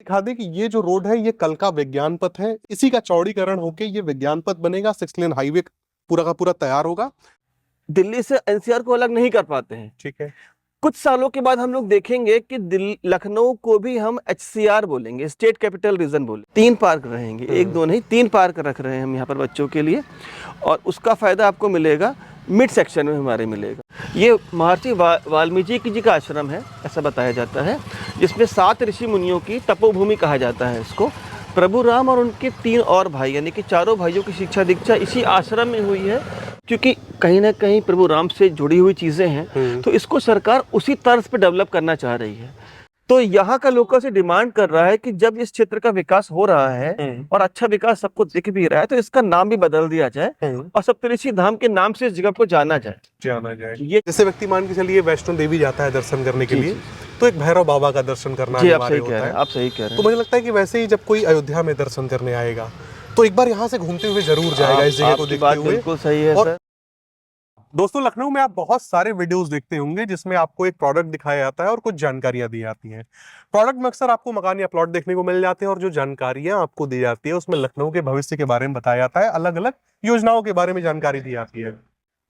दिखा दें कि ये जो रोड है ये कल का विज्ञान पथ है, इसी का चौड़ीकरण होके ये विज्ञान पथ बनेगा, 6 लेन हाईवे पूरा का पूरा तैयार होगा। दिल्ली से एनसीआर को अलग नहीं कर पाते हैं। ठीक है। कुछ सालों के बाद हम लोग देखेंगे कि लखनऊ को भी हम एचसीआर बोलेंगे, स्टेट कैपिटल रीजन बोले। 3 पार्क रहेंगे, 1 2 नहीं 3 पार्क रख रहे हैं हम यहाँ पर बच्चों के लिए, और उसका फायदा आपको मिलेगा मिड सेक्शन में हमारे मिलेगा। ये महर्षि वाल्मीकि जी का आश्रम है, ऐसा बताया जाता है, जिसमें 7 ऋषि मुनियों की तपोभूमि कहा जाता है इसको। प्रभु राम और उनके 3 और भाई यानी कि 4 भाइयों की शिक्षा दीक्षा इसी आश्रम में हुई है, क्योंकि कहीं ना कहीं प्रभु राम से जुड़ी हुई चीज़ें हैं, तो इसको सरकार उसी तर्ज पे डेवलप करना चाह रही है। तो यहाँ का लोगों से डिमांड कर रहा है कि जब इस क्षेत्र का विकास हो रहा है और अच्छा विकास सबको दिख भी रहा है, तो इसका नाम भी बदल दिया जाए और सप्तऋषि धाम के नाम से इस जगह को जाना जाए। ये जैसे व्यक्ति मान के चलिए वैष्णो देवी जाता है दर्शन करने के लिए, तो एक भैरव बाबा का दर्शन करना अनिवार्य होता है। आप सही कह रहे हैं। तो मुझे लगता है कि वैसे ही जब कोई अयोध्या में दर्शन करने आएगा तो एक बार यहाँ से घूमते हुए जरूर जाएगा इस जगह को देखते हुए। बिल्कुल सही है सर। दोस्तों, लखनऊ में आप बहुत सारे वीडियोस देखते होंगे जिसमें आपको एक प्रोडक्ट दिखाया जाता है और कुछ जानकारियां दी जाती हैं। प्रोडक्ट में अक्सर आपको मकान या प्लॉट देखने को मिल जाते हैं, और जो जानकारियां आपको दी जाती है उसमें लखनऊ के भविष्य के बारे में बताया जाता है, अलग अलग योजनाओं के बारे में जानकारी दी जाती है।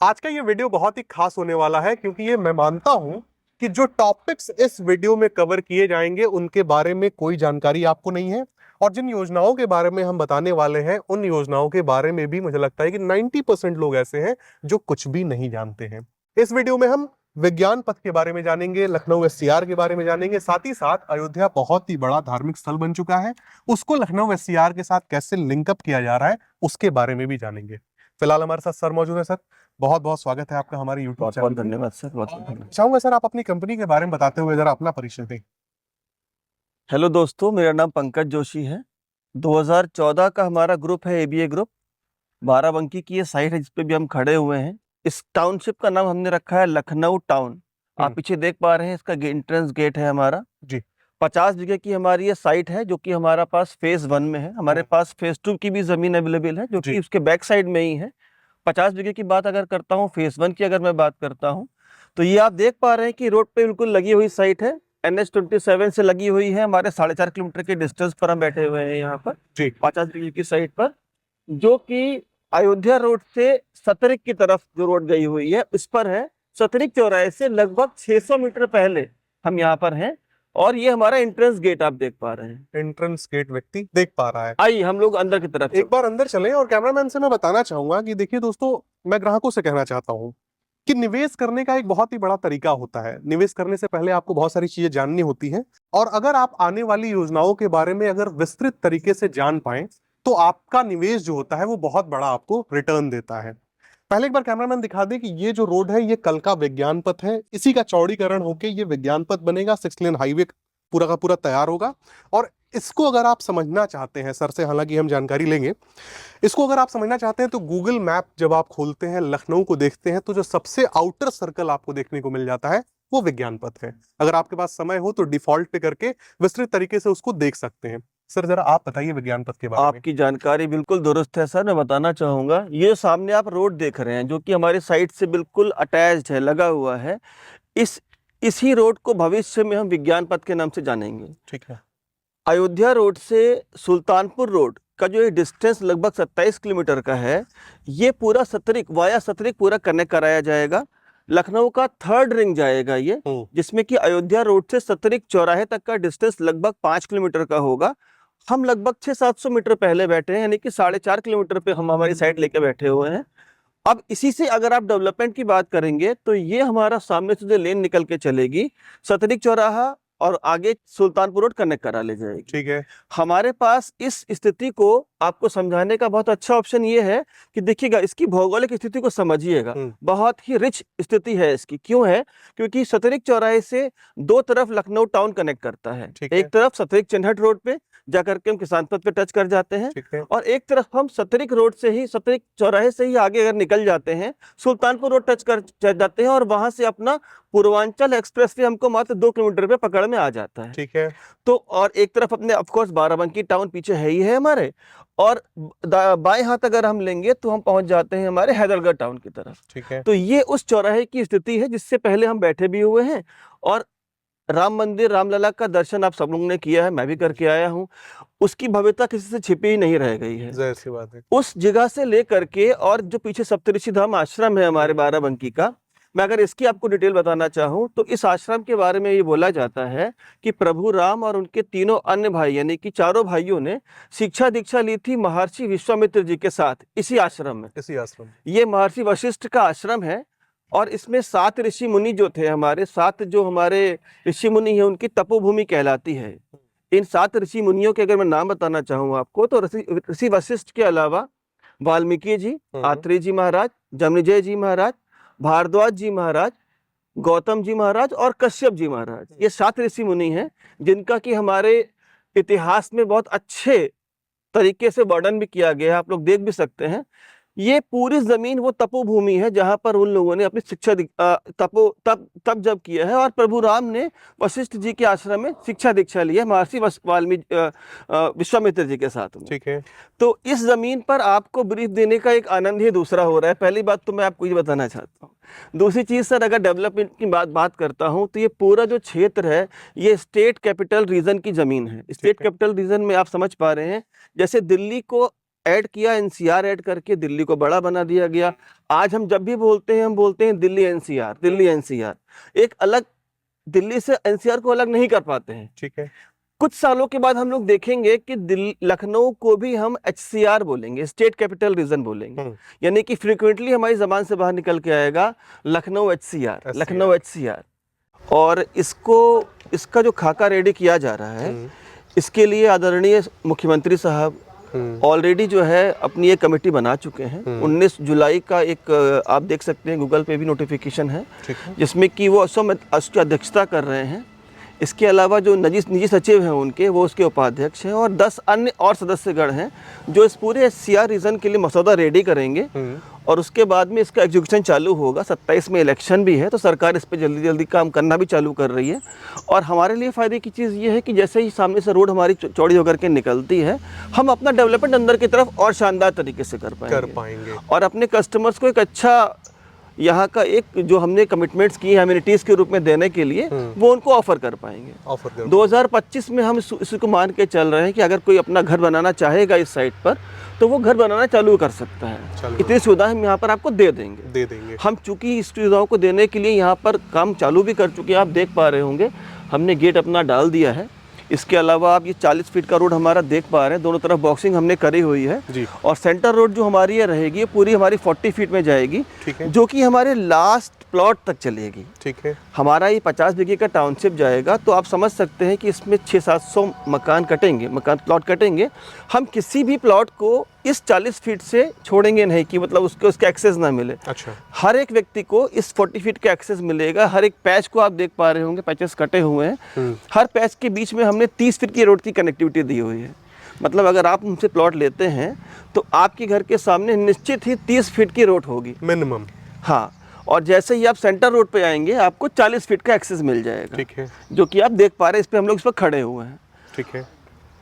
आज का ये वीडियो बहुत ही खास होने वाला है, क्योंकि ये मैं मानता हूं कि जो टॉपिक्स इस वीडियो में कवर किए जाएंगे उनके बारे में कोई जानकारी आपको नहीं है, और जिन योजनाओं के बारे में हम बताने वाले हैं उन योजनाओं के बारे में भी मुझे लगता है कि 90% लोग ऐसे हैं जो कुछ भी नहीं जानते हैं। इस वीडियो में हम विज्ञान पथ के बारे में जानेंगे, लखनऊ एससीआर के बारे में जानेंगे, साथ ही साथ अयोध्या बहुत ही बड़ा धार्मिक स्थल बन चुका है, उसको लखनऊ एससीआर के साथ कैसे लिंकअप किया जा रहा है उसके बारे में भी जानेंगे। फिलहाल हमारे साथ सर मौजूद है। सर, बहुत बहुत स्वागत है आपका हमारे यूट्यूब चैनल। धन्यवाद सर, बहुत धन्यवाद। चाहूंगा सर आप अपनी कंपनी के बारे में बताते हुए जरा अपना परिचय दें। हेलो दोस्तों, मेरा नाम पंकज जोशी है। 2014 का हमारा ग्रुप है एबीए ग्रुप। बाराबंकी की ये साइट है जिसपे भी हम खड़े हुए हैं। इस टाउनशिप का नाम हमने रखा है लखनऊ टाउन। आप पीछे देख पा रहे हैं, इसका एंट्रेंस गेट है हमारा जी। 50 बीघे की हमारी ये साइट है, जो कि हमारा पास फेज 1 में है। हमारे पास फेज 2 की भी जमीन अवेलेबल है, जो कि उसके बैक साइड में ही है। 50 बीघे की बात अगर करता हूँ, फेज 1 की अगर मैं बात करता हूँ, तो ये आप देख पा रहे हैं कि रोड पे बिल्कुल लगी हुई साइट है। NH27 से लगी हुई है। हमारे 4.5 किलोमीटर के डिस्टेंस पर हम बैठे हुए हैं यहाँ पर 50 बीघे की साइट पर, जो कि अयोध्या रोड से सतरिक की तरफ जो रोड गई हुई है उस पर है। सतरिक चौराहे से लगभग 600 मीटर पहले हम यहाँ पर हैं, और ये हमारा एंट्रेंस गेट आप देख पा रहे हैं। एंट्रेंस गेट व्यक्ति देख पा रहा है। आइए हम लोग अंदर की तरफ एक बार अंदर चलें, और कैमरामैन से मैं बताना चाहूंगा कि देखिए दोस्तों, मैं ग्राहकों से कहना चाहता हूं कि निवेश करने का एक बहुत ही बड़ा तरीका होता है। निवेश करने से पहले आपको बहुत सारी चीजें जाननी होती हैं, और अगर आप आने वाली योजनाओं के बारे में अगर विस्तृत तरीके से जान पाएं तो आपका निवेश जो होता है वो बहुत बड़ा आपको रिटर्न देता है। पहले एक बार कैमरामैन दिखा दे कि ये जो रोड है ये कल का विज्ञान पथ है, इसी का चौड़ीकरण होके ये विज्ञान पथ बनेगा, 6 लेन हाईवे पूरा का पूरा तैयार होगा। और इसको अगर आप समझना चाहते हैं, सर से हालांकि हम जानकारी लेंगे, इसको अगर आप समझना चाहते हैं तो गूगल मैप जब आप खोलते हैं, लखनऊ को देखते हैं, तो जो सबसे आउटर सर्कल आपको देखने को मिल जाता है वो विज्ञान पथ है। अगर आपके पास समय हो तो डिफॉल्ट पे करके विस्तृत तरीके से उसको देख सकते हैं। सर जरा आप बताइए विज्ञान पथ के बारे में। आपकी जानकारी बिल्कुल दुरुस्त है सर। मैं बताना चाहूंगा, ये सामने आप रोड देख रहे हैं जो कि हमारी साइट से बिल्कुल अटैच्ड है, लगा हुआ है। इसी रोड को भविष्य में हम विज्ञान पथ के नाम से जानेंगे। ठीक है। अयोध्या रोड से सुल्तानपुर रोड का जो ये डिस्टेंस लगभग 27 किलोमीटर का है, ये पूरा सतरिक वाया सतरिक पूरा कनेक्ट कराया जाएगा। लखनऊ का 3rd रिंग जाएगा ये, जिसमें कि अयोध्या रोड से सतरिक चौराहे तक का डिस्टेंस लगभग 5 किलोमीटर का होगा। हम लगभग 600-700 मीटर पहले बैठे हैं, यानी कि 4.5 किलोमीटर पे हम हमारी साइड लेके बैठे हुए हैं। अब इसी से अगर आप डेवलपमेंट की बात करेंगे तो ये हमारा सामने से जो लेन निकल के चलेगी, सतरिक चौराहा और आगे सुल्तानपुर रोड कनेक्ट करा ले जाएगी। ठीक है। हमारे पास इस स्थिति को आपको समझाने का बहुत अच्छा ऑप्शन ये है कि देखिएगा, इसकी भौगोलिक स्थिति को समझिएगा। बहुत ही रिच स्थिति है इसकी। क्यों है? क्योंकि सतरिक चौराहे से 2 तरफ लखनऊ टाउन कनेक्ट करता है। एक तरफ सतरिक चिन्हट रोड पे जाकर के हम किसान पथ पे टच कर जाते हैं, और एक तरफ हम सतरिक रोड से ही, सतरिक चौराहे से ही आगे अगर निकल जाते हैं, सुल्तानपुर रोड टच कर जाते हैं, और वहां से अपना पूर्वांचल एक्सप्रेस वे हमको मात्र 2 किलोमीटर पे पकड़ में आ जाता है। ठीक है। तो और एक तरफ अपने ऑफकोर्स बाराबंकी टाउन पीछे है ही है हमारे, और बाएं हाथ अगर हम लेंगे तो हम पहुंच जाते हैं हमारे हैदरगढ़ टाउन की तरफ। ठीक है। तो ये उस चौराहे की स्थिति है जिससे पहले हम बैठे भी हुए हैं, और राम मंदिर, रामलला का दर्शन आप सब लोगों ने किया है, मैं भी करके आया हूँ। उसकी भव्यता किसी से छिपी ही नहीं रह गई है। जाहिर सी बात है। उस जगह से लेकर के और जो पीछे सप्तऋषि धाम आश्रम है हमारे बाराबंकी का, मैं अगर इसकी आपको डिटेल बताना चाहूँ तो इस आश्रम के बारे में ये बोला जाता है कि प्रभु राम और उनके तीनों अन्य भाई यानी कि चारों भाइयों ने शिक्षा दीक्षा ली थी महर्षि विश्वामित्र जी के साथ इसी आश्रम में। इसी आश्रम में। ये महर्षि वशिष्ठ का आश्रम है और इसमें 7 ऋषि मुनि जो थे हमारे, 7 जो हमारे ऋषि मुनि हैं उनकी तपोभूमि कहलाती है। इन 7 ऋषि मुनियों के अगर मैं नाम बताना चाहूँ आपको तो ऋषि वशिष्ठ के अलावा वाल्मीकि जी, आत्रेय जी महाराज, जमनीजय जी महाराज, भारद्वाज जी महाराज, गौतम जी महाराज और कश्यप जी महाराज, ये 7 ऋषि मुनि हैं जिनका कि हमारे इतिहास में बहुत अच्छे तरीके से वर्णन भी किया गया है, आप लोग देख भी सकते हैं। ये पूरी जमीन वो तपोभूमि है जहां पर उन लोगों ने अपनी शिक्षा तप जब किया है और प्रभु राम ने वशिष्ठ जी के आश्रम में शिक्षा दीक्षा ली है महर्षि वाल्मीकि विश्वामित्र जी के साथ में। ठीक है। तो इस जमीन पर आपको ब्रीफ देने का एक आनंद ही दूसरा हो रहा है। पहली बात तो मैं आपको ये बताना चाहता हूँ। दूसरी चीज सर, अगर डेवलपमेंट की बात करता हूँ तो ये पूरा जो क्षेत्र है ये स्टेट कैपिटल रीजन की जमीन है। स्टेट कैपिटल रीजन में आप समझ पा रहे हैं, जैसे दिल्ली को ऐड किया, एनसीआर ऐड करके दिल्ली को बड़ा बना दिया गया। आज हम जब भी बोलते हैं हम बोलते हैं दिल्ली एनसीआर, दिल्ली एनसीआर। एक अलग दिल्ली से एनसीआर को अलग नहीं कर पाते हैं। ठीक है। कुछ सालों के बाद हम लोग देखेंगे कि लखनऊ को भी हम एचसीआर बोलेंगे, स्टेट कैपिटल रीजन बोलेंगे। यानी कि फ्रीक्वेंटली हमारी जबान से बाहर निकल के आएगा लखनऊ एचसीआर, लखनऊ एचसीआर। और इसका जो खाका रेडी किया जा रहा है इसके लिए आदरणीय मुख्यमंत्री साहब ऑलरेडी जो है अपनी एक कमेटी बना चुके हैं। 19 जुलाई का एक आप देख सकते हैं गूगल पे भी नोटिफिकेशन है जिसमें कि वो उसकी अध्यक्षता कर रहे हैं। इसके अलावा जो निजी सचिव हैं उनके, वो उसके उपाध्यक्ष हैं और 10 अन्य और सदस्यगण हैं जो इस पूरे एचसीआर रीजन के लिए मसौदा रेडी करेंगे और उसके बाद में इसका एग्जीक्यूशन चालू होगा। 27 में इलेक्शन भी है तो सरकार इस पे जल्दी जल्दी काम करना भी चालू कर रही है। और हमारे लिए फ़ायदे की चीज़ ये है कि जैसे ही सामने से रोड हमारी चौड़ी होकर के निकलती है, हम अपना डेवलपमेंट अंदर की तरफ और शानदार तरीके से कर पाएंगे और अपने कस्टमर्स को एक अच्छा यहाँ का एक जो हमने कमिटमेंट्स की है एमिनिटीज़ के रूप में देने के लिए वो उनको ऑफर कर पाएंगे। 2025 में हम इसको मान के चल रहे हैं कि अगर कोई अपना घर बनाना चाहेगा इस साइट पर तो वो घर बनाना चालू कर सकता है। इतनी सुविधाएं हम यहाँ पर आपको दे देंगे। हम चूंकि इस सुविधाओं को देने के लिए यहाँ पर काम चालू भी कर चुके हैं, आप देख पा रहे होंगे हमने गेट अपना डाल दिया है। इसके अलावा आप ये 40 फीट का रोड हमारा देख पा रहे हैं, दोनों तरफ बॉक्सिंग हमने करी हुई है जी। और सेंटर रोड जो हमारी ये रहेगी पूरी हमारी 40 फीट में जाएगी, ठीक है, जो कि हमारे लास्ट प्लॉट तक चलेगी। ठीक है। हमारा ये 50 बीघे का टाउनशिप जाएगा तो आप समझ सकते हैं कि इसमें 600-700 मकान प्लॉट कटेंगे। हम किसी भी प्लॉट को इस 40 फीट से छोड़ेंगे नहीं कि मतलब उसका एक्सेस ना मिले। अच्छा। हर एक व्यक्ति को इस 40 फीट का एक्सेस मिलेगा। हर एक पैच को आप देख पा रहे होंगे, पैचेस कटे हुए हैं। हर पैच के बीच में हमने 30 फीट की रोड की कनेक्टिविटी दी हुई है। मतलब अगर आप उनसे प्लॉट लेते हैं तो आपके घर के सामने निश्चित ही 30 फीट की रोड होगी मिनिमम। हाँ, और जैसे ही आप सेंटर रोड पे आएंगे आपको 40 फीट का एक्सेस मिल जाएगा। ठीक है। जो कि आप देख पा रहे हैं, इस पे हम लोग इस पर खड़े हुए हैं। ठीक है।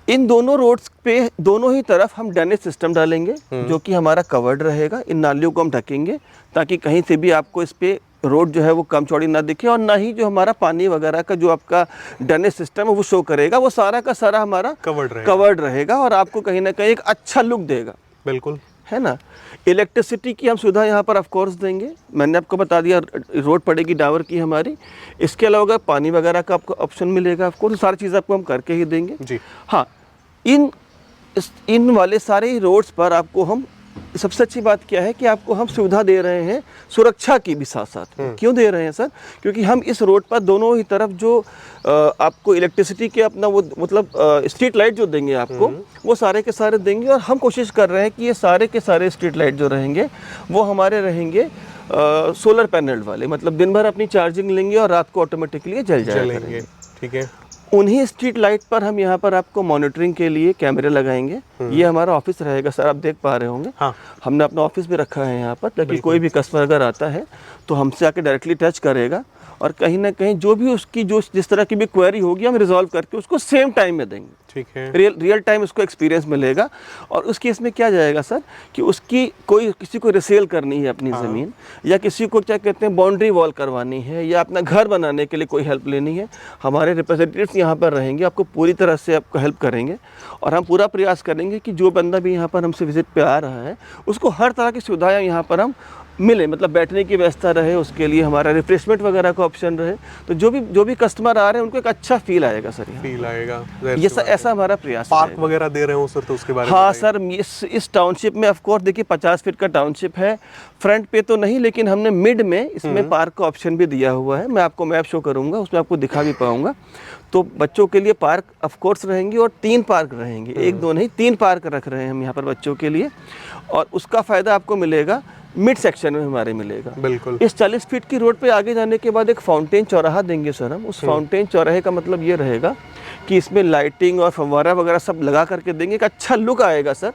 इन दोनों रोड्स पे दोनों ही तरफ हम ड्रेनेज सिस्टम डालेंगे जो कि हमारा कवर्ड रहेगा। इन नालियों को हम ढकेंगे ताकि कहीं से भी आपको इस पे रोड जो है वो कम चौड़ी ना दिखे और ना ही जो हमारा पानी वगैरह का जो आपका ड्रेनेज सिस्टम है वो शो करेगा। वो सारा का सारा हमारा कवर्ड रहेगा और आपको कहीं ना कहीं एक अच्छा लुक देगा। बिल्कुल, है ना। इलेक्ट्रिसिटी की हम सुविधा यहाँ पर ऑफ कोर्स देंगे। मैंने आपको बता दिया रोड पड़ेगी डावर की हमारी। इसके अलावा पानी वगैरह का आपको ऑप्शन मिलेगा ऑफ कोर्स, सारी चीज़ आपको हम करके ही देंगे जी। हाँ, इन वाले सारे रोड्स पर आपको हम, सबसे अच्छी बात क्या है कि आपको हम सुविधा दे रहे हैं सुरक्षा की भी साथ साथ। क्यों दे रहे हैं सर? क्योंकि हम इस रोड पर दोनों ही तरफ जो आपको इलेक्ट्रिसिटी के अपना वो मतलब स्ट्रीट लाइट जो देंगे आपको, वो सारे के सारे देंगे। और हम कोशिश कर रहे हैं कि ये सारे के सारे स्ट्रीट लाइट जो रहेंगे वो हमारे रहेंगे सोलर पैनल वाले, मतलब दिन भर अपनी चार्जिंग लेंगे और रात को ऑटोमेटिकली जल जाएंगे। ठीक है। उन्हीं स्ट्रीट लाइट पर हम यहाँ पर आपको मॉनिटरिंग के लिए कैमरे लगाएंगे। ये हमारा ऑफिस रहेगा सर, आप देख पा रहे होंगे। हाँ। हमने अपना ऑफिस भी रखा है यहाँ पर ताकि कोई भी कस्टमर अगर आता है तो हमसे आके डायरेक्टली टच करेगा और कहीं ना कहीं जो भी उसकी जो जिस तरह की भी क्वेरी होगी हम रिजॉल्व करके उसको सेम टाइम में देंगे। ठीक है। रियल टाइम उसको एक्सपीरियंस मिलेगा। और उस केस में क्या जाएगा सर कि उसकी कोई किसी को रिसेल करनी है अपनी ज़मीन, या किसी को क्या कहते हैं बाउंड्री वॉल करवानी है, या अपना घर बनाने के लिए कोई हेल्प लेनी है, हमारे रिप्रेजेंटेटिव्स यहाँ पर रहेंगे, आपको पूरी तरह से आपको हेल्प करेंगे। और हम पूरा प्रयास करेंगे कि जो बंदा भी यहाँ पर हमसे विजिट पे आ रहा है उसको हर तरह की सुविधाएँ यहाँ पर हम मिले, मतलब बैठने की व्यवस्था रहे, उसके लिए हमारा रिफ्रेशमेंट वगैरह का ऑप्शन रहे, तो जो भी कस्टमर आ रहे हैं उनको एक अच्छा फील आएगा सर। फील आएगा, ये ऐसा हमारा प्रयास। पार्क वगैरह दे रहे हो सर, तो उसके बारे में हाँ सर, इस टाउनशिप में ऑफ कोर्स देखिए 50 फीट का टाउनशिप है, फ्रंट पे तो नहीं, लेकिन हमने मिड में इसमें पार्क का ऑप्शन भी दिया हुआ है। मैं आपको मैप शो करूंगा, उसमें आपको दिखा भी पाऊंगा। तो बच्चों के लिए पार्क ऑफ कोर्स रहेंगे, और 3 पार्क रहेंगे, 1-2 नहीं 3 पार्क रख रहे हैं हम यहाँ पर बच्चों के लिए। और उसका फ़ायदा आपको मिलेगा मिड सेक्शन में हमारे मिलेगा। बिल्कुल। इस 40 फीट की रोड पे आगे जाने के बाद एक फाउंटेन चौराहा देंगे सर हम। उस फाउंटेन चौराहे का मतलब ये रहेगा कि इसमें लाइटिंग और फव्वारा वगैरह सब लगा करके देंगे, एक अच्छा लुक आएगा सर।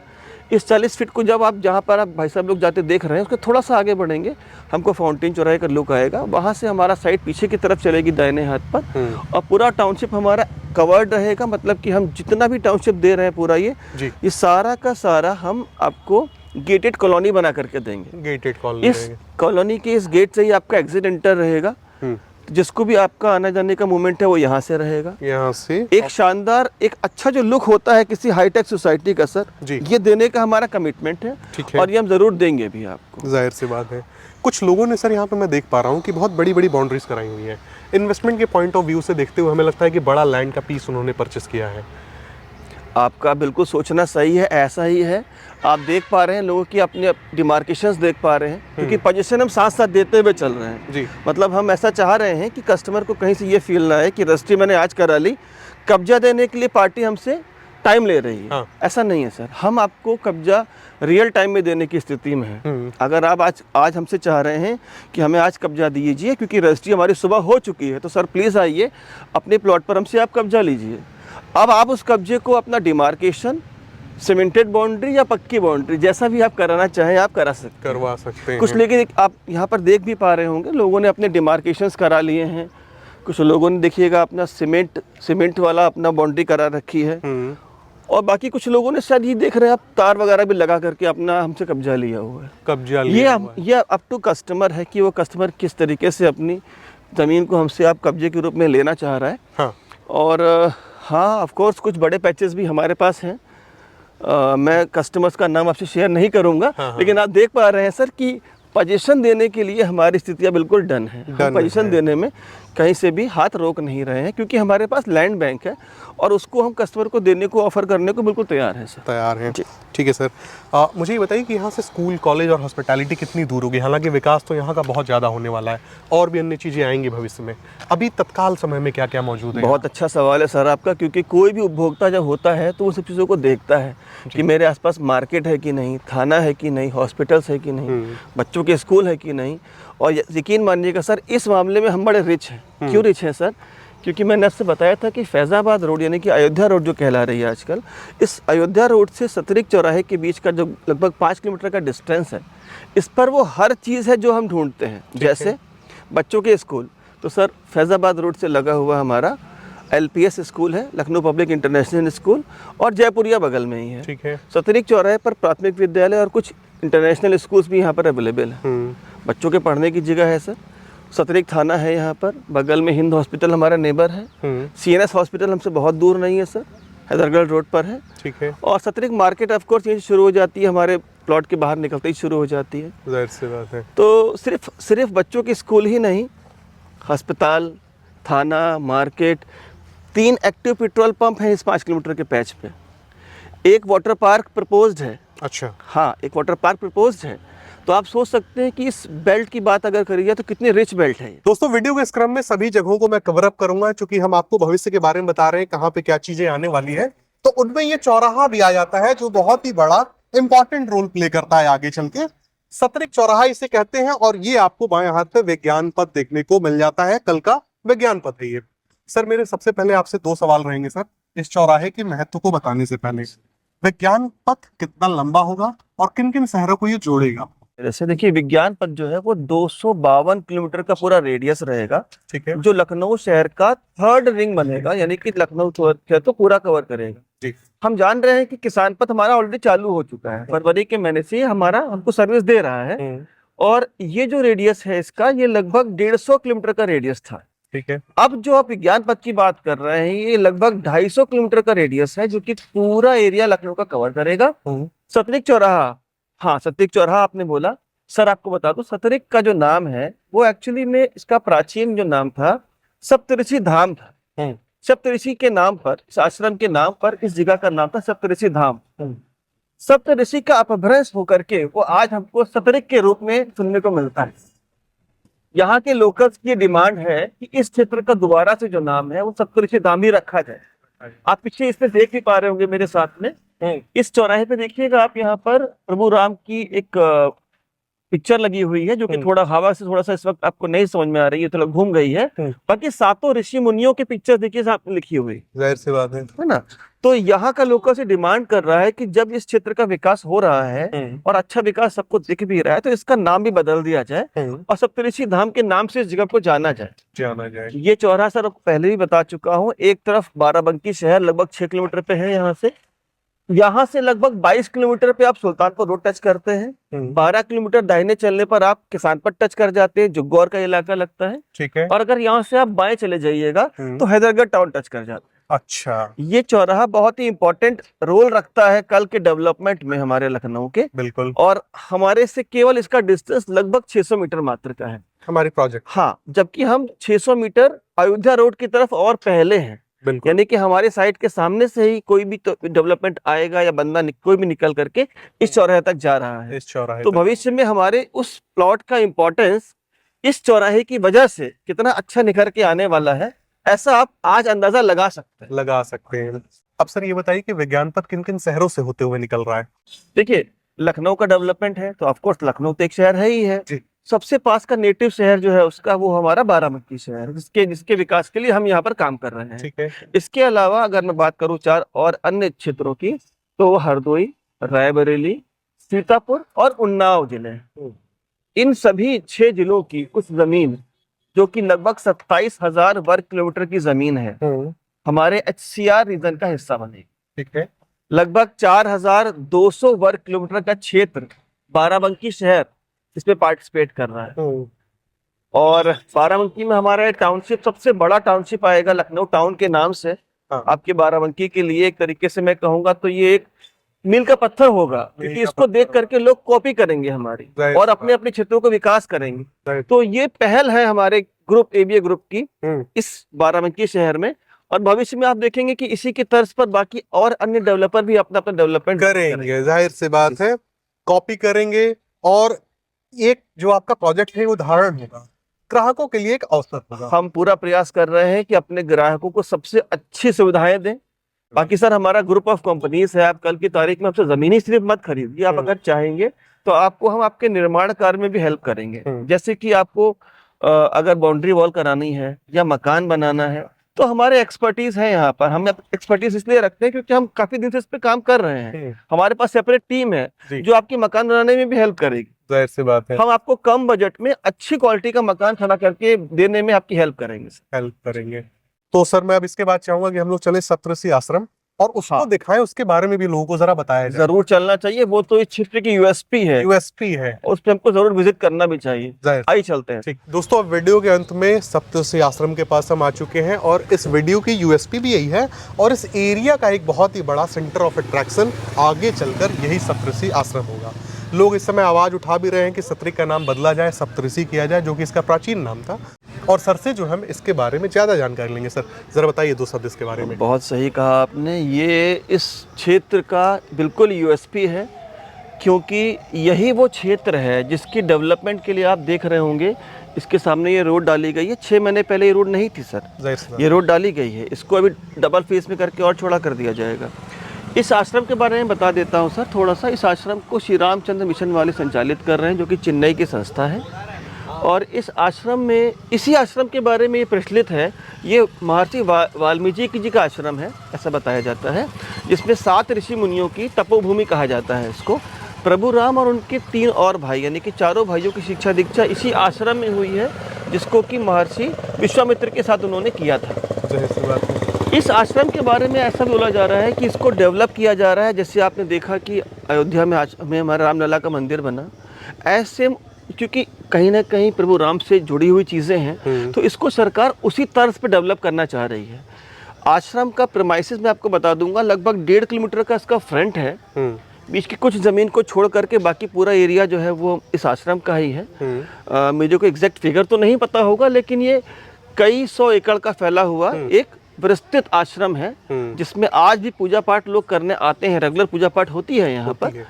इस 40 फीट को जब आप जहाँ पर आप भाई साहब लोग जाते देख रहे हैं, उसके थोड़ा सा आगे बढ़ेंगे, हमको फाउंटेन चौराहे का लुक आएगा। वहाँ से हमारा साइड पीछे की तरफ चलेगी दाहिने हाथ पर, और पूरा टाउनशिप हमारा कवर्ड रहेगा। मतलब कि हम जितना भी टाउनशिप दे रहे हैं पूरा ये सारा का सारा हम आपको गेटेड कॉलोनी बना करके देंगे। गेटेड कॉलोनी, इस कॉलोनी के इस गेट से ही आपका एग्जिट एंटर रहेगा। जिसको भी आपका आने जाने का मूवमेंट है वो यहाँ से रहेगा। यहाँ से एक शानदार, एक अच्छा जो लुक होता है किसी हाईटेक सोसाइटी का सर, ये देने का हमारा कमिटमेंट है, और ये हम जरूर देंगे भी आपको। जाहिर सी बात है। कुछ लोगों ने सर यहाँ पे मैं देख पा रहा हूँ कि बहुत बड़ी बड़ी बाउंड्रीज कराई हुई है। इन्वेस्टमेंट के पॉइंट ऑफ व्यू से देखते हुए हमें लगता है कि बड़ा लैंड का पीस उन्होंने परचेस किया है। आपका बिल्कुल सोचना सही है, ऐसा ही है। आप देख पा रहे हैं लोगों की अपने डिमार्केशंस देख पा रहे हैं, क्योंकि पोजीशन हम साथ साथ देते हुए चल रहे हैं जी। मतलब हम ऐसा चाह रहे हैं कि कस्टमर को कहीं से ये फील ना आए कि रजिस्ट्री मैंने आज करा ली, कब्जा देने के लिए पार्टी हमसे टाइम ले रही है। ऐसा नहीं है सर, हम आपको कब्जा रियल टाइम में देने की स्थिति में है। अगर आप आज हमसे चाह रहे हैं कि हमें आज कब्जा दीजिए क्योंकि रजिस्ट्री हमारी सुबह हो चुकी है, तो सर प्लीज़ आइए अपने प्लॉट पर हमसे आप कब्जा लीजिए। अब आप उस कब्जे को अपना डिमार्केशन, सीमेंटेड बाउंड्री या पक्की बाउंड्री, जैसा भी आप कराना चाहें आप करवा सकते हैं कुछ। लेकिन आप यहाँ पर देख भी पा रहे होंगे लोगों ने अपने डिमार्केशंस करा लिए हैं, कुछ लोगों ने देखिएगा अपना सीमेंट वाला अपना बाउंड्री करा रखी है, और बाकी कुछ लोगों ने शायद ये देख रहे हैं आप तार वगैरह भी लगा करके अपना हमसे कब्जा लिया हुआ है। ये अप टू कस्टमर है कि वो कस्टमर किस तरीके से अपनी ज़मीन को हमसे आप कब्जे के रूप में लेना चाह रहा है। और हाँ, ऑफ कोर्स कुछ बड़े पैचेस भी हमारे पास हैं। मैं कस्टमर्स का नाम आपसे शेयर नहीं करूंगा, लेकिन आप देख पा रहे हैं सर कि पोजीशन देने के लिए हमारी स्थितियां बिल्कुल डन है। हम पोजीशन देने में कहीं से भी हाथ रोक नहीं रहे हैं, क्योंकि हमारे पास लैंड बैंक है और उसको हम कस्टमर को देने को, ऑफर करने को बिल्कुल तैयार हैं सर। तैयार हैं, ठीक है सर। मुझे ये बताइए कि यहाँ से स्कूल, कॉलेज और हॉस्पिटैलिटी कितनी दूर होगी? हालांकि विकास तो यहाँ का बहुत ज़्यादा होने वाला है और भी अन्य चीज़ें आएंगी भविष्य में। अभी तत्काल समय में क्या क्या मौजूद है? बहुत अच्छा सवाल है सर आपका, क्योंकि कोई भी उपभोक्ता जब होता है तो वो सब चीज़ों को देखता है कि मेरे आसपास मार्केट है कि नहीं, थाना है कि नहीं, हॉस्पिटल्स है कि नहीं, बच्चों के स्कूल है कि नहीं। और यकीन मानिएगा सर, इस मामले में हम बड़े रिच हैं। क्यों रिच हैं सर? क्योंकि मैंने आपसे बताया था कि फैज़ाबाद रोड यानी कि अयोध्या रोड जो कहला रही है आजकल, इस अयोध्या रोड से सतरिक चौराहे के बीच का जो लगभग 5 किलोमीटर का डिस्टेंस है, इस पर वो हर चीज़ है जो हम ढूंढते हैं। जैसे बच्चों के स्कूल, तो सर फैज़ाबाद रोड से लगा हुआ हमारा LPS स्कूल है, लखनऊ पब्लिक इंटरनेशनल स्कूल, और जयपुरिया बगल में ही है। ठीक है। सतरिक चौराहे पर प्राथमिक विद्यालय और कुछ इंटरनेशनल स्कूल्स भी यहाँ पर अवेलेबल है। बच्चों के पढ़ने की जगह है सर। सतरिक थाना है यहाँ पर, बगल में हिंद हॉस्पिटल हमारा नेबर है। CNS हॉस्पिटल हमसे बहुत दूर नहीं है सर, हैदरगढ़ रोड पर है। ठीक है। और सतरिक मार्केट ऑफ कोर्स यहीं शुरू हो जाती है, हमारे प्लॉट के बाहर निकलते ही शुरू हो जाती है। जाहिर सी बात है। तो सिर्फ बच्चों के स्कूल ही नहीं, अस्पताल, थाना, मार्केट, 3 एक्टिव पेट्रोल पंप हैं इस 5 किलोमीटर के पैच पे। एक वाटर पार्क प्रपोज्ड है। अच्छा। हाँ, एक वाटर पार्क प्रपोज्ड है। तो आप सोच सकते हैं कि इस बेल्ट की बात अगर करिए तो कितनी रिच बेल्ट है। दोस्तों, वीडियो के इस क्रम में सभी जगहों को मैं कवर अप करूंगा, क्योंकि हम आपको भविष्य के बारे में बता रहे हैं कहाँ पे क्या चीजें आने वाली है। तो उनमें ये चौराहा भी आ जाता है जो बहुत ही बड़ा इंपॉर्टेंट रोल प्ले करता है आगे चल के। सतरिक चौराहा इसे कहते हैं, और ये आपको बाएं हाथ पे विज्ञान पथ देखने को मिल जाता है। कल का विज्ञान पथ है ये। सर, मेरे सबसे पहले आपसे 2 सवाल रहेंगे सर, इस चौराहे के महत्व को बताने से पहले। विज्ञान पथ कितना लंबा होगा और किन किन शहरों को ये जोड़ेगा? जैसे देखिए, विज्ञान पथ जो है वो 252 किलोमीटर का पूरा रेडियस रहेगा। ठीक है। जो लखनऊ शहर का 3rd रिंग बनेगा, यानी कि लखनऊ शहर तो पूरा कवर करेगा। जी। हम जान रहे हैं कि किसान पथ हमारा ऑलरेडी चालू हो चुका है, फरवरी के महीने से हमारा हमको सर्विस दे रहा है। और ये जो रेडियस है इसका, ये लगभग 150 किलोमीटर का रेडियस था। ठीक है। अब जो आप विज्ञान पथ की बात कर रहे हैं, ये लगभग 250 किलोमीटर का रेडियस है, जो कि पूरा एरिया लखनऊ का कवर करेगा। सतरिक चौराहा, हाँ सतरिक चौराहा आपने बोला, सर आपको बता दूं, सतरिक का जो नाम है वो एक्चुअली में इसका प्राचीन जो नाम था सप्तऋषि धाम था। सप्तऋषि के नाम पर, इस आश्रम के नाम पर इस जगह का नाम था सप्तऋषि धाम। सप्तऋषि का अपभ्रंश होकर के वो आज हमको सतरिक के रूप में सुनने को मिलता है। यहाँ के लोकल्स की डिमांड है कि इस क्षेत्र का दोबारा से जो नाम है वो सप्तऋषि धाम ही रखा जाए। आप पीछे इसमें देख भी पा रहे होंगे मेरे साथ में, इस चौराहे पे देखिएगा आप, यहाँ पर प्रभु राम की एक पिक्चर लगी हुई है, जो कि थोड़ा हवा से थोड़ा सा इस वक्त आपको नहीं समझ में आ रही है, थोड़ा घूम गई है। बाकी सातों ऋषि मुनियों की पिक्चर देखिए साथ में लिखी हुई, जाहिर सी बात है ना। तो यहाँ का लोगों से डिमांड कर रहा है कि जब इस क्षेत्र का विकास हो रहा है और अच्छा विकास सबको दिख भी रहा है, तो इसका नाम भी बदल दिया जाए और सप्तऋषि धाम के नाम से इस जगह को जाना जाए। ये चौराहा सर पहले भी बता चुका हूँ, एक तरफ बाराबंकी शहर लगभग 6 किलोमीटर पे है यहाँ से लगभग 22 किलोमीटर पे आप सुल्तानपुर रोड टच करते हैं। 12 किलोमीटर दाहिने चलने पर आप किसानपट टच कर जाते हैं, जो गौर का इलाका लगता है। ठीक है। और अगर यहाँ से आप बाएं चले जाइएगा तो हैदरगढ़ टाउन टच कर जाते हैं। अच्छा, ये चौराहा बहुत ही इंपॉर्टेंट रोल रखता है कल के डेवलपमेंट में हमारे लखनऊ के। बिल्कुल। और हमारे से केवल इसका डिस्टेंस लगभग 600 मीटर मात्र का है हमारी प्रोजेक्ट। हाँ, जबकि हम 600 मीटर अयोध्या रोड की तरफ और पहले हैं। यानी कि हमारे साइड के सामने से ही कोई भी तो डेवलपमेंट आएगा या बंदा कोई भी निकल करके इस चौराहे तक जा रहा है। इस चौराहे तो भविष्य में हमारे उस प्लॉट का इंपॉर्टेंस इस चौराहे की वजह से कितना अच्छा निखर के आने वाला है, ऐसा आप आज अंदाजा लगा सकते हैं। अब सर ये बताइए कि विज्ञान पथ किन किन शहरों से होते हुए निकल रहा है? देखिए, लखनऊ का डेवलपमेंट है तो ऑफकोर्स लखनऊ तो एक शहर है ही है। सबसे पास का नेटिव शहर जो है उसका, वो हमारा बाराबंकी शहर, जिसके विकास के लिए हम यहाँ पर काम कर रहे हैं। ठीक है। इसके अलावा अगर मैं बात करूँ 4 और अन्य क्षेत्रों की, तो हरदोई, रायबरेली, सीतापुर और उन्नाव जिले, इन सभी 6 जिलों की कुछ जमीन, जो कि लगभग 27,000 वर्ग किलोमीटर की जमीन है, हमारे HCR रीजन का हिस्सा बनेगी। ठीक है। लगभग 4,200 वर्ग किलोमीटर का क्षेत्र बाराबंकी शहर इसमें पार्टिसिपेट कर रहा है। और बाराबंकी में हमारा टाउनशिप सबसे बड़ा टाउनशिप आएगा लखनऊ टाउन के नाम से। आपके बाराबंकी के लिए एक तरीके से मैं कहूंगा तो ये एक मील का पत्थर होगा, क्योंकि इसको देख करके लोग कॉपी करेंगे हमारी और अपने अपने क्षेत्रों को विकास करेंगे। तो ये पहल है हमारे ग्रुप ABA ग्रुप की इस बाराबंकी शहर में, और भविष्य में आप देखेंगे कि इसी की तर्ज पर बाकी और अन्य डेवलपर भी अपना अपना डेवलपमेंट करेंगे। जाहिर सी बात है, कॉपी करेंगे और एक जो आपका प्रोजेक्ट है उदाहरण होगा, ग्राहकों के लिए एक अवसर होगा। हम पूरा प्रयास कर रहे हैं कि अपने ग्राहकों को सबसे अच्छी सुविधाएं दें। बाकी सर हमारा ग्रुप ऑफ कंपनीज है, आप कल की तारीख में आपसे जमीनी सिर्फ मत खरीदिए, आप अगर चाहेंगे तो आपको हम आपके निर्माण कार्य में भी हेल्प करेंगे। जैसे कि आपको अगर बाउंड्री वॉल करानी है या मकान बनाना है, तो हमारे एक्सपर्टीज है यहाँ पर। हम एक्सपर्टीज इसलिए रखते हैं क्योंकि हम काफी दिन से इस पे काम कर रहे हैं। हमारे पास सेपरेट टीम है जो आपकी मकान बनाने में भी हेल्प करेगी। जाहिर सी बात है, हम आपको कम बजट में अच्छी क्वालिटी का मकान खड़ा करके देने में आपकी हेल्प करेंगे। तो सर मैं अब इसके बाद चाहूंगा कि हम लोग चले सप्तऋषि आश्रम और उसको दिखाएं, उसके बारे में भी लोगों को जरा बताया जाए। जरूर चलना चाहिए, वो तो इस क्षेत्र की यूएसपी है और उस पे हमको जरूर विजिट करना भी चाहिए। आइए चलते हैं। ठीक दोस्तों, अब वीडियो के अंत में सप्तऋषि आश्रम के पास हम आ चुके हैं और इस वीडियो की यूएसपी भी यही है और इस एरिया का एक बहुत ही बड़ा सेंटर ऑफ अट्रैक्शन आगे चलकर यही सप्तऋषि आश्रम होगा। लोग इस समय आवाज उठा भी रहे हैं कि सतरिक का नाम बदला जाए, सप्तऋषि किया जाए, जो कि इसका प्राचीन नाम था। और सर से जो हम इसके बारे में ज्यादा जानकारी लेंगे। सर जरा बताइए 2 शब्द इसके बारे में। बहुत सही कहा आपने, ये इस क्षेत्र का बिल्कुल यूएसपी है, क्योंकि यही वो क्षेत्र है जिसकी डेवलपमेंट के लिए आप देख रहे होंगे इसके सामने ये रोड डाली गई है। 6 महीने पहले ये रोड नहीं थी सर, ये रोड डाली गई है। इसको अभी डबल फेस में करके और चौड़ा कर दिया जाएगा। इस आश्रम के बारे में बता देता हूँ सर थोड़ा सा। इस आश्रम को श्री रामचंद्र मिशन वाले संचालित कर रहे हैं, जो कि चेन्नई की संस्था है। और इस आश्रम में, इसी आश्रम के बारे में ये प्रचलित है, ये महर्षि वाल्मीकि जी का आश्रम है ऐसा बताया जाता है, जिसमें 7 ऋषि मुनियों की तपोभूमि कहा जाता है इसको। प्रभु राम और उनके 3 और भाई, यानी कि 4 भाइयों की शिक्षा दीक्षा इसी आश्रम में हुई है, जिसको कि महर्षि विश्वामित्र के साथ उन्होंने किया था। इस आश्रम के बारे में ऐसा बोला जा रहा है कि इसको डेवलप किया जा रहा है, जैसे आपने देखा कि अयोध्या में आज में हमारा रामलला का मंदिर बना, ऐसे क्योंकि कहीं ना कहीं प्रभु राम से जुड़ी हुई चीज़ें हैं, तो इसको सरकार उसी तर्ज पे डेवलप करना चाह रही है। आश्रम का प्रेमाइसिस मैं आपको बता दूंगा, लगभग 1.5 किलोमीटर का इसका फ्रंट है। बीच की कुछ ज़मीन को छोड़ करके बाकी पूरा एरिया जो है वो इस आश्रम का ही है। मुझे को एग्जैक्ट फिगर तो नहीं पता होगा, लेकिन ये कई 100 एकड़ का फैला हुआ एक विस्तृत आश्रम है, जिसमें आज भी पूजा पाठ लोग करने आते हैं। रेगुलर पूजा पाठ होती है यहाँ पर।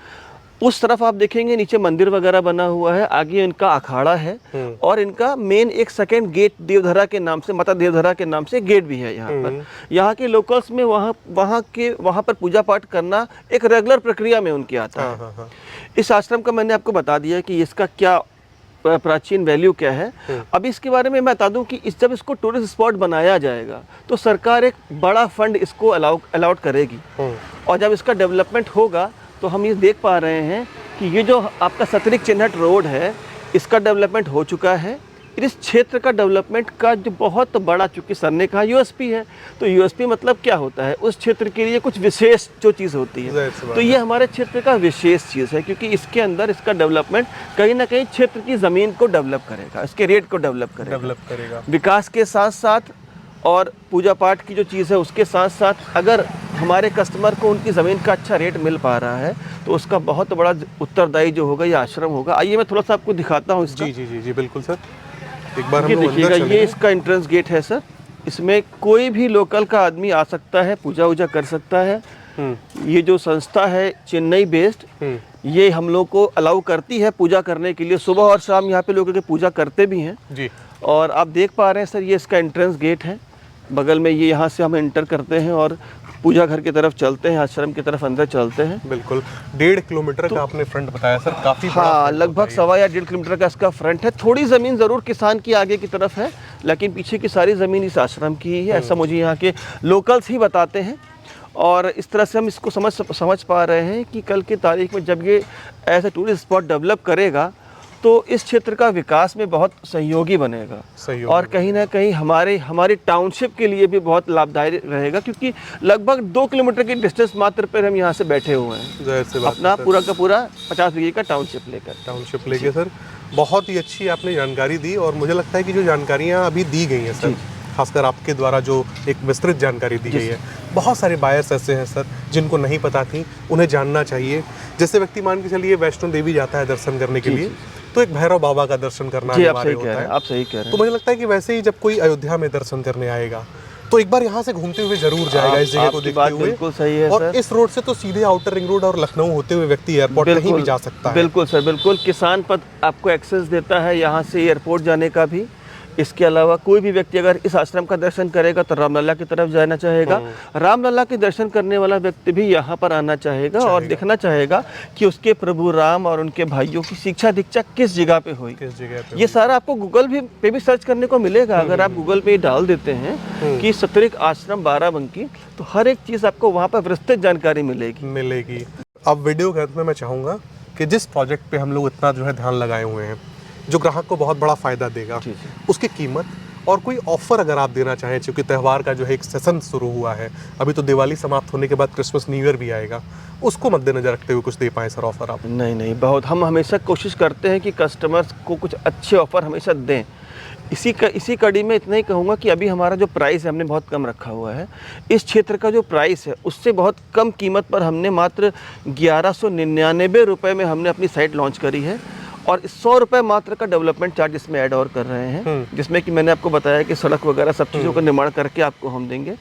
उस तरफ आप देखेंगे नीचे मंदिर वगैरह बना हुआ है, आगे इनका अखाड़ा है और इनका मेन एक सेकेंड गेट देवधरा के नाम से, माता देवधरा के नाम से गेट भी है यहाँ पर। यहाँ के लोकल्स में वहाँ पर पूजा पाठ करना एक रेगुलर प्रक्रिया में उनके आता है। इस आश्रम का मैंने आपको बता दिया कि इसका क्या प्राचीन वैल्यू क्या है। अब इसके बारे में मैं बता दूं कि जब इसको टूरिस्ट स्पॉट बनाया जाएगा तो सरकार एक बड़ा फंड इसको अलाउट करेगी, और जब इसका डेवलपमेंट होगा तो हम ये देख पा रहे हैं कि ये जो आपका सतरिक चिन्हट रोड है, इसका डेवलपमेंट हो चुका है। इस क्षेत्र का डेवलपमेंट का जो बहुत बड़ा, चूँकि सर ने कहा यूएसपी है, तो यूएसपी मतलब क्या होता है, उस क्षेत्र के लिए कुछ विशेष जो चीज़ होती है, तो ये हमारे क्षेत्र का विशेष चीज़ है, क्योंकि इसके अंदर इसका डेवलपमेंट कहीं ना कहीं क्षेत्र की ज़मीन को डेवलप करेगा, इसके रेट को डेवलप करेगा। विकास के साथ साथ और पूजा पाठ की जो चीज़ है उसके साथ साथ, अगर हमारे कस्टमर को उनकी ज़मीन का अच्छा रेट मिल पा रहा है तो उसका बहुत बड़ा उत्तरदायी जो होगा ये आश्रम होगा। आइए मैं थोड़ा सा आपको दिखाता हूँ इसका। जी बिल्कुल सर, एक बार हम देखिएगा, ये इसका एंट्रेंस गेट है सर। इसमें कोई भी लोकल का आदमी आ सकता है, पूजा वूजा कर सकता है। ये जो संस्था है चेन्नई बेस्ड, ये हम लोग को अलाउ करती है पूजा करने के लिए। सुबह और शाम यहाँ पे लोग पूजा करते भी हैं जी। और आप देख पा रहे हैं सर, ये इसका एंट्रेंस गेट है। बगल में ये, यहाँ से हम एंटर करते हैं और पूजा घर की तरफ चलते हैं, आश्रम की तरफ अंदर चलते हैं। बिल्कुल 1.5 किलोमीटर का आपने फ्रंट बताया सर, काफी हाँ, लगभग 1.25 या 1.5 किलोमीटर का इसका फ्रंट है। थोड़ी ज़मीन ज़रूर किसान की आगे की तरफ है, लेकिन पीछे की सारी ज़मीन इस आश्रम की ही है, ऐसा मुझे यहाँ के लोकल्स ही बताते हैं। और इस तरह से हम इसको समझ पा रहे हैं कि कल की तारीख में जब ये ऐसा टूरिस्ट स्पॉट डेवलप करेगा तो इस क्षेत्र का विकास में बहुत सहयोगी बनेगा, और कहीं ना कहीं हमारी टाउनशिप के लिए भी बहुत लाभदायी रहेगा, क्योंकि लगभग 2 किलोमीटर की डिस्टेंस मात्र पर हम यहाँ से बैठे हुए हैं, अपना पूरा का पूरा 50 बीघे का टाउनशिप लेकर सर। बहुत ही अच्छी आपने जानकारी दी, और मुझे लगता है कि जो जानकारियाँ अभी दी गई हैं सर, खासकर आपके द्वारा जो एक विस्तृत जानकारी दी गई है, बहुत सारे बायर्स ऐसे हैं सर जिनको नहीं पता थी, उन्हें जानना चाहिए। जैसे व्यक्ति मान के चलिए वैष्णो देवी जाता है दर्शन करने के लिए, तो एक भैरव बाबा का दर्शन करना अनिवार्य होता है। आप सही कह रहे हैं। तो मुझे लगता है कि वैसे ही जब कोई अयोध्या में दर्शन करने आएगा तो एक बार यहाँ से घूमते हुए जरूर जाएगा इस जगह को देखते हुए। बिल्कुल सही है और सर। इस रोड से तो सीधे आउटर रिंग रोड और लखनऊ होते हुए व्यक्ति एयरपोर्ट कहीं भी जा सकता है। बिल्कुल सर, बिल्कुल। किसान पथ आपको एक्सेस देता है यहाँ से एयरपोर्ट जाने का भी। इसके अलावा कोई भी व्यक्ति अगर इस आश्रम का दर्शन करेगा तो रामलला की तरफ जाना चाहेगा, रामलला के दर्शन करने वाला व्यक्ति भी यहाँ पर आना चाहेगा और देखना चाहेगा कि उसके प्रभु राम और उनके भाइयों की शिक्षा दीक्षा किस जगह पे हुई। ये सारा आपको गूगल पे भी सर्च करने को मिलेगा। अगर आप गूगल पे डाल देते हैं कि सतरिक आश्रम बाराबंकी, तो हर एक चीज़ आपको वहाँ पर विस्तृत जानकारी मिलेगी। अब वीडियो के अंत में मैं चाहूँगा कि जिस प्रोजेक्ट पे हम लोग इतना जो है ध्यान लगाए हुए हैं, जो ग्राहक को बहुत बड़ा फायदा देगा, उसकी कीमत और कोई ऑफर अगर आप देना चाहें, क्योंकि त्यौहार का जो है एक सेशन शुरू हुआ है, अभी तो दिवाली समाप्त होने के बाद क्रिसमस न्यू ईयर भी आएगा, उसको मद्देनजर रखते हुए कुछ दे पाएँ सर ऑफर आप? नहीं, बहुत हम हमेशा कोशिश करते हैं कि कस्टमर्स को कुछ अच्छे ऑफर हमेशा दें। इसी कड़ी में इतना ही कहूँगा कि अभी हमारा जो प्राइस है हमने बहुत कम रखा हुआ है। इस क्षेत्र का जो प्राइस है उससे बहुत कम कीमत पर हमने मात्र 1199 रुपये में हमने अपनी साइट लॉन्च करी है, और 100 रुपये मात्र का डेवलपमेंट चार्ज इसमें ऐड और कर रहे हैं, जिसमें कि मैंने आपको बताया कि सड़क वगैरह सब चीज़ों का निर्माण करके आपको हम देंगे।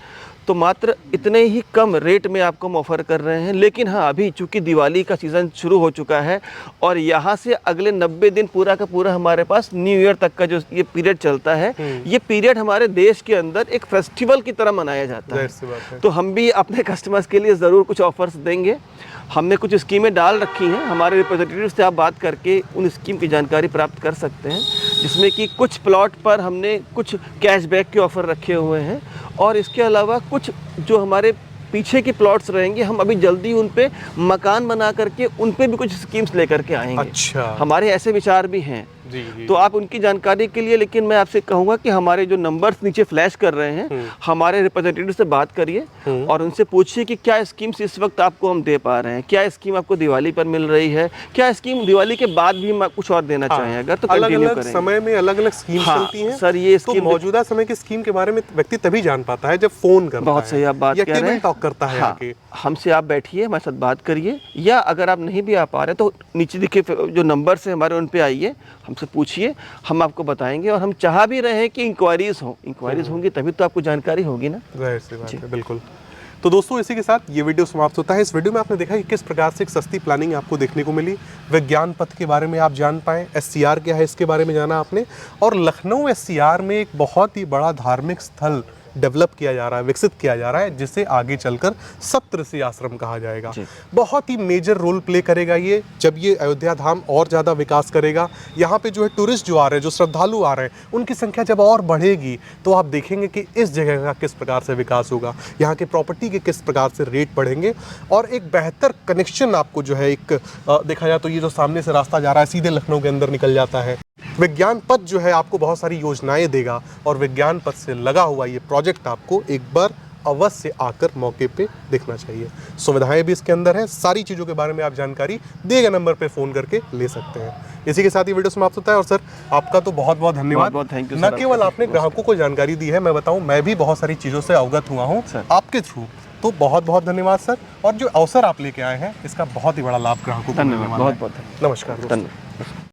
तो मात्र इतने ही कम रेट में आपको हम ऑफ़र कर रहे हैं। लेकिन हाँ, अभी चूँकि दिवाली का सीज़न शुरू हो चुका है और यहाँ से अगले 90 दिन पूरा का पूरा हमारे पास न्यू ईयर तक का जो ये पीरियड चलता है, ये पीरियड हमारे देश के अंदर एक फेस्टिवल की तरह मनाया जाता है। तो हम भी अपने कस्टमर्स के लिए ज़रूर कुछ ऑफर्स देंगे। हमने कुछ स्कीमें डाल रखी हैं, हमारे रिप्रेजेंटेटिव से आप बात करके उन स्कीम की जानकारी प्राप्त कर सकते हैं, जिसमें कि कुछ प्लॉट पर हमने कुछ कैशबैक के ऑफ़र रखे हुए हैं, और इसके अलावा कुछ जो हमारे पीछे के प्लॉट्स रहेंगे, हम अभी जल्दी उन पे मकान बना करके उन पे भी कुछ स्कीम्स लेकर के आएंगे। अच्छा, हमारे ऐसे विचार भी हैं जी। तो आप उनकी जानकारी के लिए, लेकिन मैं आपसे कहूँगा कि हमारे जो नंबर्स नीचे फ्लैश कर रहे हैं, हमारे रिप्रेजेंटेटिव से बात करिए और उनसे पूछिए कि क्या स्कीम्स इस वक्त आपको हम दे पा रहे हैं, क्या स्कीम आपको दिवाली पर मिल रही है, क्या स्कीम दिवाली के बाद भी हम कुछ और देना चाहें अगर, तो अलग कंटिन्यू अलग करेंगे। समय में अलग अलग स्कीम हाँ, चलती हैं सर ये तो स्कीम मौजूदा समय की स्कीम के बारे में व्यक्ति तभी जान पाता है जब फोन करता बहुत है सही आप बात या कह रहे टेबल हैं। टॉक करता है हाँ, आके। हमसे आप बैठिए, हमारे साथ बात करिए, या अगर आप नहीं भी आ पा रहे तो नीचे दिखे जो नंबर से हमारे उन पे आइए, हमसे पूछिए, हम आपको बताएंगे। और हम चाह भी रहे हैं कि इंक्वायरीज होंगी तभी तो आपको जानकारी होगी ना। जाहिर सी बात है, बिल्कुल। तो दोस्तों इसी के साथ ये वीडियो समाप्त होता है। इस वीडियो में आपने देखा कि किस प्रकार से एक सस्ती प्लानिंग आपको देखने को मिली, विज्ञान पथ के बारे में आप जान पाए, SCR क्या है इसके बारे में जाना आपने, और लखनऊ SCR में एक बहुत ही बड़ा धार्मिक स्थल डेवलप किया जा रहा है, विकसित किया जा रहा है, जिसे आगे चलकर सप्तऋषि आश्रम कहा जाएगा। बहुत ही मेजर रोल प्ले करेगा ये, जब ये अयोध्या धाम और ज़्यादा विकास करेगा। यहाँ पे जो है टूरिस्ट जो आ रहे हैं, जो श्रद्धालु आ रहे हैं, उनकी संख्या जब और बढ़ेगी तो आप देखेंगे कि इस जगह का किस प्रकार से विकास होगा, यहाँ के प्रॉपर्टी के किस प्रकार से रेट बढ़ेंगे, और एक बेहतर कनेक्शन आपको जो है एक देखा जाए तो ये जो सामने से रास्ता जा रहा है सीधे लखनऊ के अंदर निकल जाता है। विज्ञान पथ जो है आपको बहुत सारी योजनाएं देगा, और विज्ञान पथ से लगा हुआ ये प्रोजेक्ट आपको एक बार अवश्य आकर मौके पे देखना चाहिए। सुविधाएं भी इसके अंदर हैं, सारी चीज़ों के बारे में आप जानकारी दिए गए नंबर पे फ़ोन करके ले सकते हैं। इसी के साथ ही वीडियो समाप्त होता है। और सर आपका तो बहुत बहुत धन्यवाद। बहुत थैंक यू न केवल आपने ग्राहकों को जानकारी दी है, मैं बताऊं मैं भी बहुत सारी चीज़ों से अवगत हुआ हूँ आपके थ्रू। तो बहुत बहुत धन्यवाद सर, और जो अवसर आप लेके आए हैं इसका बहुत ही बड़ा लाभ ग्राहकों को मिलने वाला है। बहुत नमस्कार। धन्यवाद।